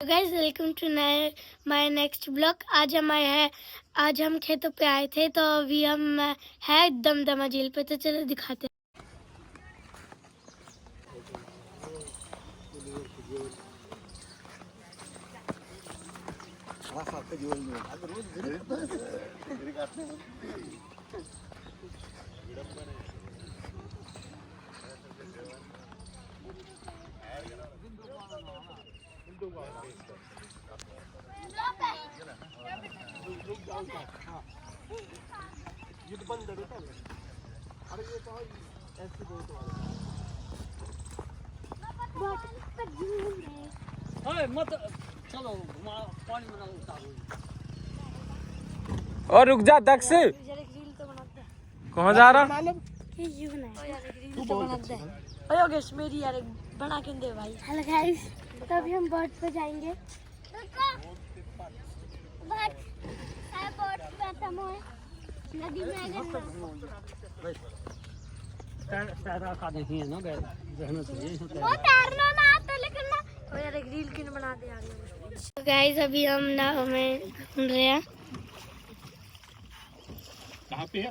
Guys welcome to my next blog. आज हम खेतों पे आए थे, तो अभी हम है दमदमा झील पे, तो चलो दिखाते हैं। ये तो बंद है बेटा। अरे ये तो ऐसे बहुत वाला मत चलो पानी में ना उतारो। और रुक जा दक्ष, कहाँ जा रहा? योगेश मेरी यार एक बना के दे भाई। हेलो गाइस, तो अभी हम बोट पे जाएंगे। नदी में एक रील किन बना दे यार। गाइस अभी हम नाव में घूम रहे हैं। कहाँ पे है?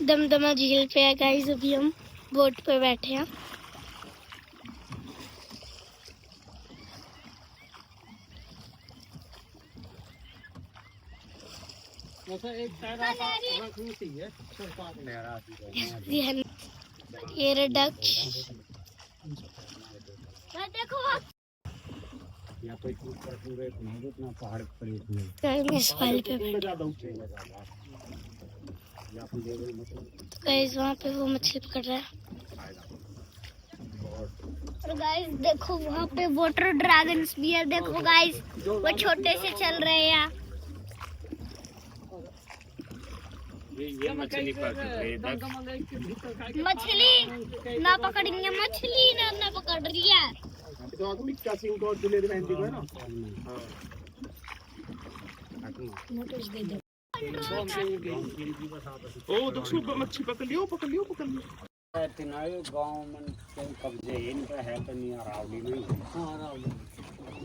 दमदमा झील पे है गाइस। अभी हम बोट पे बैठे हैं। ये डक्स देखो पहाड़ पे गाइस वहाँ पे वो मछली पकड़ रहा है। और गाइस देखो वहाँ पे वाटर ड्रैगन्स भी है। देखो गाइस वो छोटे से चल रहे हैं। ये मछली ना पकड़ेंगे, मछली ना पकड़ रही है। ओ तो मच्छी पकड़ लियो। गाँव में कोई कब्जे इनका है तो नहीं अरावली नहीं। हाँ अरावली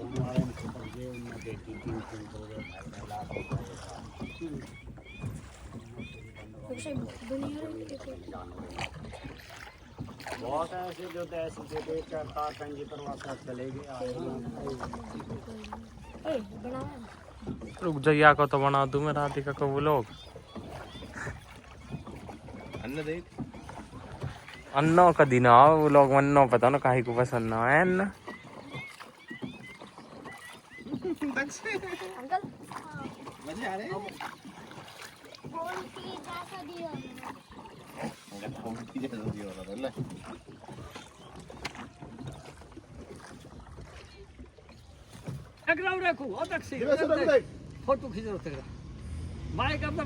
हमारे कब्जे उनमें देती 3-3 लाख बहुत ऐसे जो ऐसे देते चार कंजी करवा चले गए। रुक जइया को तो बना दूं मैं रात का को लोग अन्न दे अन्नो का दिन आओ वो लोग अन्नो पता ना काहे को पसंद ना है अन्ना। अंकल मजे आ रहे हैं। रखो फोटो खींच बाय करते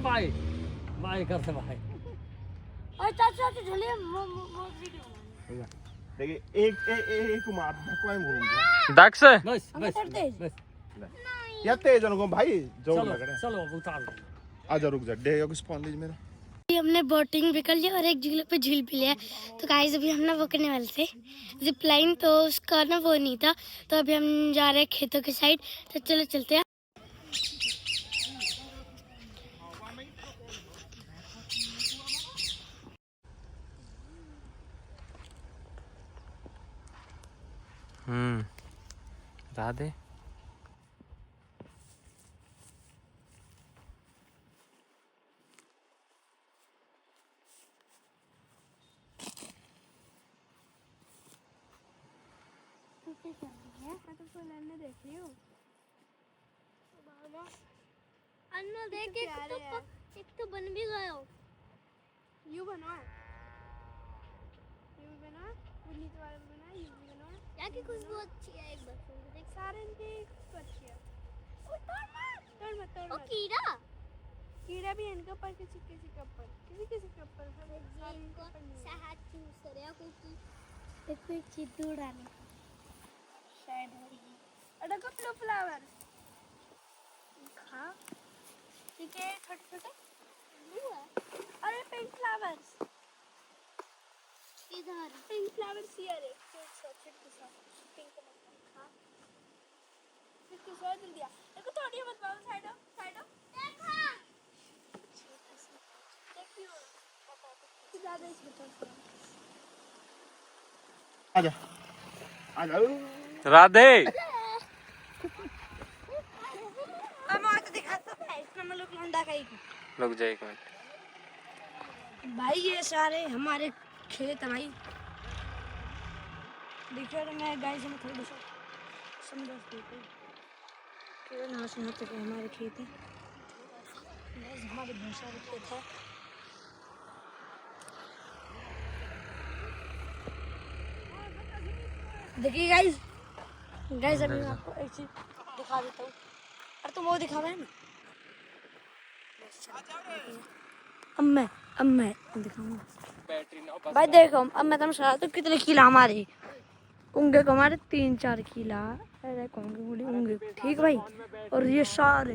बाय करते बाय। देखिए एक मार दक्ष बस या तेज को भाई जो चलो उतार आजा रुक जा डे योगेश पानी मेरा। हमने बोटिंग भी कर लिया और एक झील पे झील भी लिया। तो गाइस अभी हम ना वो करने वाले थे जिप लाइन, तो उसका ना वो नहीं था। तो अभी हम जा रहे हैं खेतों के साइड। तो चलो चलते हैं। राधे अन्ना देख एक तो बन भी गया। यू बना नीचे वाला बना यू बना यार की खुशबू अच्छी है। एक बार सुन देख सारे इनके अच्छी है। तोड़ मत ओ कीड़ा भी इनके ऊपर किसी के ऊपर शहद चूस रहे हैं क्योंकि एक पे चित्तू डाले शायद है। अरे को ब्लू फ्लावर हाँ ठीक है छोटे ब्लू है। अरे पिंक फ्लावर्स इधर पिंक फ्लावर्स हियर है। छोटे सा पिंक हाँ आजा आजा राधे रुक जाए एक मिनट। भाई ये सारे हमारे खेत हैं भाई। देखिए तो मैं गाइस में थोड़ा सा समझा देता हूँ कि यहाँ से यहाँ तक हमारे खेत हैं। गाइस हमारे बहुत सारे खेत हैं। देखिए गाइस अभी मैं आपको एक चीज दिखा देता हूँ। अरे तो वो दिखा रहा है ना। अब मैं दिखाऊंगा भाई। देखो अब मैं तुम तो कितने किला हमारे होंगे को हमारे 3-4 किला बोली होंगे ठीक भाई। और ये सारे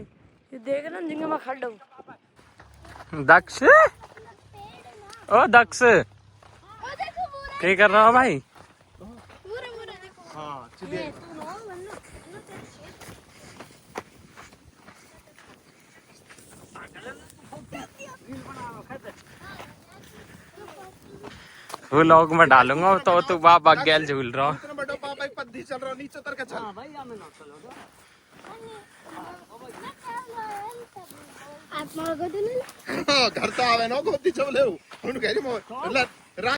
ये देख ना जिंगे मैं खड़ा हूँ। दक्ष ओ दक्ष क्या कर रहा हो भाई? हाँ व्लॉग में डालूंगा तो तू बाबा गैल झूल रहा हूँ। इतना बड़ा पापा एक पद्धति चल रहा नीचे उतर के चल। हां भाई या मैं ना चलोगा आप मार को देने हां घर तो आवे ना गोदी चले हो उन कह रही मोर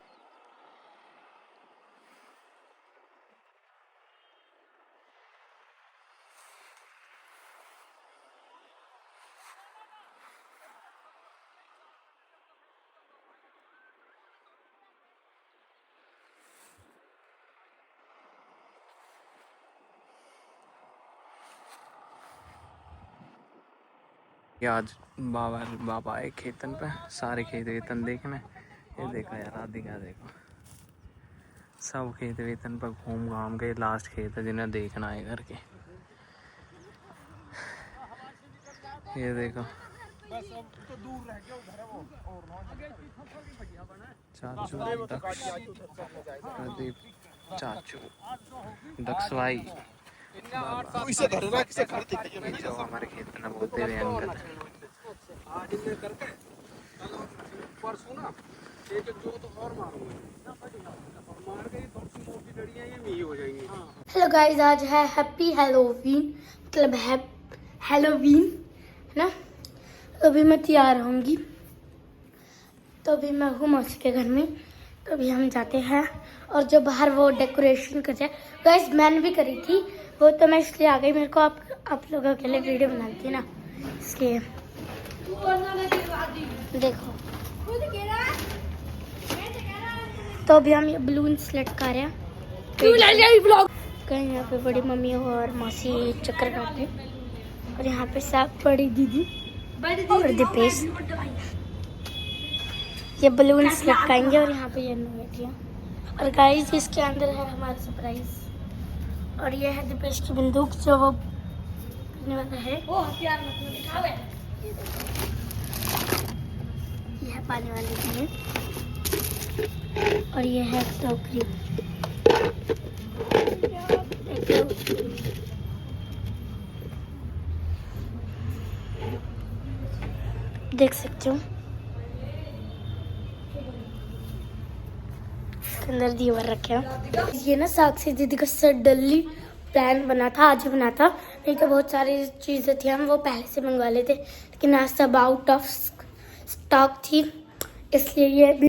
ये आज बाबा आए खेतन पे सारे खेत वेतन देखने। ये देखो यार राधिका देखो सब खेत वेतन पर घूम घाम के लास्ट खेत है जिन्हें देखना है घर के। ये देखो चाचू दक्ष प्रदीप चाचू दक्ष भाई इसे धरना किसे करती है जो हमारे खेत में बोलते हुए अंकल आज इनने करके परसों ना एक जोत और मारूंगा मार के थोड़ी मोटी लड़ियां ये मी हो जाएंगी। हेलो गाइस आज है हैप्पी हैलोवीन मतलब हैलोवीन है ना। तो अभी मैं तैयार होंगी तो अभी मैं हूँ मौसी के घर में। तो अभी हम जाते हैं और जो बाहर वो डेकोरेशन कर रहे हैं गाइस मैंने भी करी थी वो तो मैं इसलिए आ गई। मेरे को आप लोगों के लिए वीडियो बनानी थी ना इसलिए। देखो तो अभी हम ये बलून्स लटका रहे हैं। कहीं यहाँ पे बड़ी मम्मी और मौसी चक्कर काट रही और यहाँ पे सब बड़ी दीदी और दीपेश ये बलून्स लटकाएंगे और यहाँ पे ये बैठी है। और गाइस इसके अंदर है हमारा सरप्राइज और ये है दीपेश की बंदूक जो वो करने वाला है। ये है पानी वाली चीजें और ये है टोकरी। देख सकते हो अंदर दीवार रखे हैं। ये ना साक्षी दीदी का सडनली प्लान बना था आज ही बना था। नहीं तो बहुत सारी चीज़ें थी हम वो पहले से मंगवा लेते लेकिन आज सब आउट ऑफ स्टॉक थी इसलिए ये भी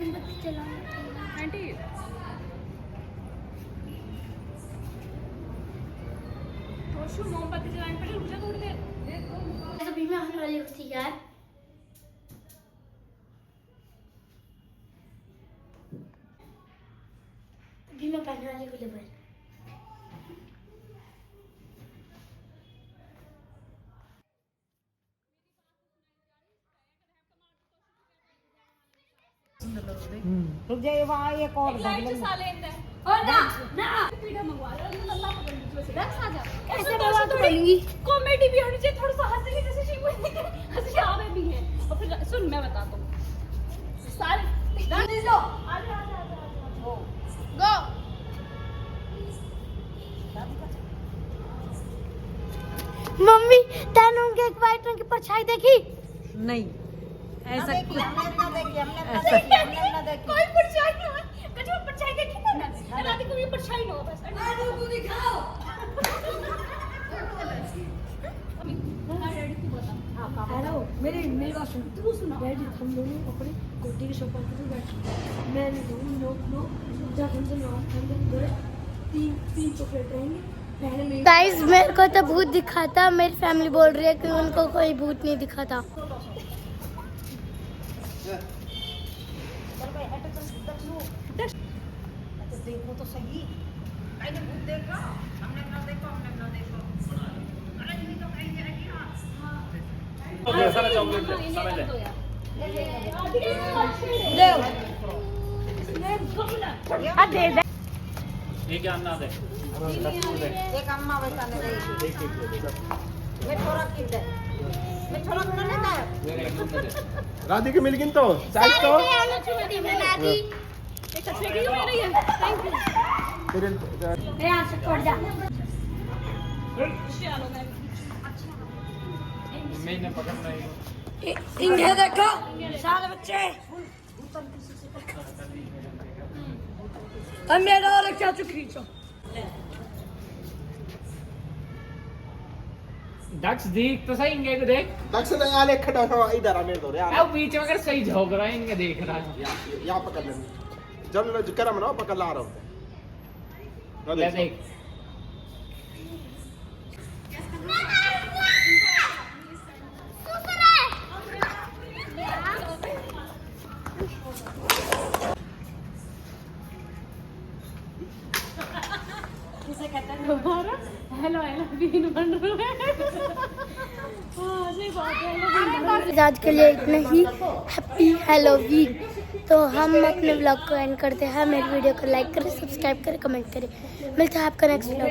अभी मैं होने वाली हूँ यार। अभी मैं पहनने वाली हूँ लेबर। रुक जाइए वहाँ एक और कॉमेडी भी होनी चाहिए थोड़ा सा हंसने जैसे हंसी आ रही भी है। और फिर सुन मैं बताता हूँ सारे गो मम्मी तैने उनके एक वाइट रंग की परछाई देखी? नहीं ऐसा कोई परछाई ना हो। कभी परछाई देखी ना? रात को ये परछाई ना हो बस। तू दिखाओ। हेलो मेरी बात सुन। तू सुना डैडी हम दोनों अपनी कोठी के सोफा पे बैठे मैंने नो जब हमसे नो हम तीन चॉकलेट रहेंगे पहले मेरे गाइस मेरे को तो भूत दिखा था। मेरी फैमिली बोल रही है कि उनको कोई भूत नहीं दिखा था। देखो तो सही मैंने भूत देखा हमने ना देखा अरे ये तो कहीं जाएगी सारा चॉकलेट ले समझ ले ये क्या अन्ना दे एक अम्मा वैसा नहीं रही मैं थोड़ा किड दे मैं थोड़ा नहीं था राधी के मिल गिन तो साइज तो यहाँ से छोड़ जा। मैंने पकड़ना है इन्हें देखो सारे बच्चे अब मेरा और क्या चुकी छो दक्ष देख तो सही इनके को देख दक्ष ने यहाँ ले खड़ा हो इधर आ मेरे दो यार अब बीच में अगर सही झोंक रहा है इनके देख रहा है यहाँ पकड़ ले जब मैं करम ना पकड़ ला रहा हूँ ले देख हेलो बीन बन रहा है सही बात है आज के लिए इतना ही। Happy Halloween. तो हम अपने व्लॉग को एंड करते हैं। मेरी वीडियो को लाइक करें, सब्सक्राइब करें, कमेंट करें। मिलते हैं आपका नेक्स्ट व्लॉग।